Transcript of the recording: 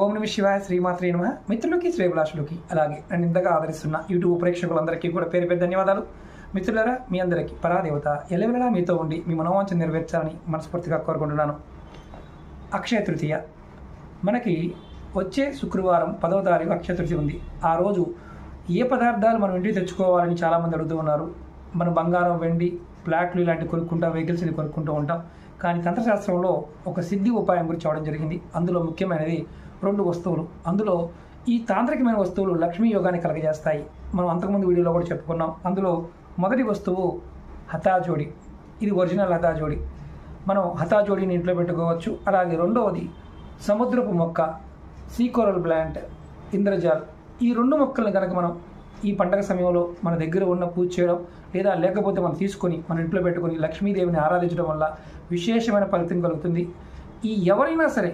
ఓం నమ శివాయ, శ్రీమాత్రే నమః. మిత్రులకి, శ్రేభిలాషులకి, అలాగే నన్ను ఇంతగా ఆదరిస్తున్న యూట్యూబ్ ప్రేక్షకులందరికీ కూడా పేరు పేరు ధన్యవాదాలు. మిత్రులారా, మీ అందరికీ పరాదేవత ఎల్లవెల్లలా మీతో ఉండి మీ మనోవాంఛను నెరవేర్చాలని మనస్ఫూర్తిగా కోరుకుంటున్నాను. అక్షయ తృతీయ మనకి వచ్చే శుక్రవారం 10వ తారీఖు అక్షయ తృతీయ ఉంది. ఆ రోజు ఏ పదార్థాలు మనం ఇంటికి తెచ్చుకోవాలని చాలామంది అడుగుతూ ఉన్నారు. మనం బంగారం, వెండి, ప్లాట్లు ఇలాంటివి కొనుక్కుంటాం, వెహికల్స్ని కొనుక్కుంటూ ఉంటాం. కానీ తంత్రశాస్త్రంలో ఒక సిద్ధి ఉపాయం గురించి అవడం జరిగింది. అందులో ముఖ్యమైనది 2 వస్తువులు. అందులో ఈ తాంత్రికమైన వస్తువులు లక్ష్మీ యోగాన్ని కలగజేస్తాయి. మనం అంతకుముందు వీడియోలో కూడా చెప్పుకున్నాం. అందులో మొదటి వస్తువు హతాజోడి. ఇది ఒరిజినల్ హతాజోడి. మనం హతాజోడిని ఇంట్లో పెట్టుకోవచ్చు. అలాగే రెండవది సముద్రపు మొక్క, సీకోరల్ ప్లాంట్, ఇంద్రజాల్. ఈ 2 మొక్కలను కనుక మనం ఈ పండగ సమయంలో మన దగ్గర ఉన్న పూజ చేయడం, లేదా లేకపోతే మనం తీసుకొని మన ఇంట్లో పెట్టుకొని లక్ష్మీదేవిని ఆరాధించడం వల్ల విశేషమైన ఫలితం కలుగుతుంది. ఈ ఎవరైనా సరే